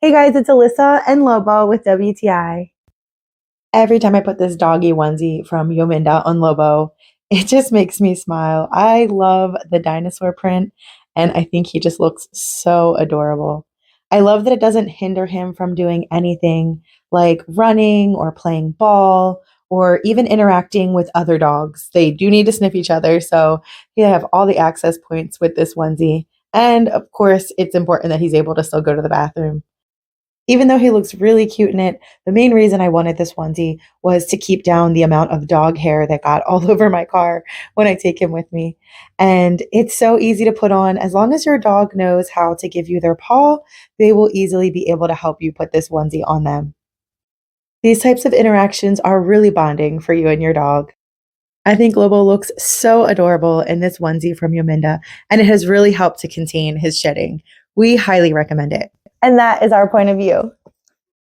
Hey guys, it's Alyssa and Lobo with WTI. Every time I put this doggy onesie from Yominda on Lobo, it just makes me smile. I love the dinosaur print, and I think he just looks so adorable. I love that it doesn't hinder him from doing anything like running or playing ball or even interacting with other dogs. They do need to sniff each other, so you have all the access points with this onesie. And of course, it's important that he's able to still go to the bathroom. Even though he looks really cute in it, the main reason I wanted this onesie was to keep down the amount of dog hair that got all over my car when I take him with me. And it's so easy to put on. As long as your dog knows how to give you their paw, they will easily be able to help you put this onesie on them. These types of interactions are really bonding for you and your dog. I think Lobo looks so adorable in this onesie from Yominda, and it has really helped to contain his shedding. We highly recommend it. And that is our point of view.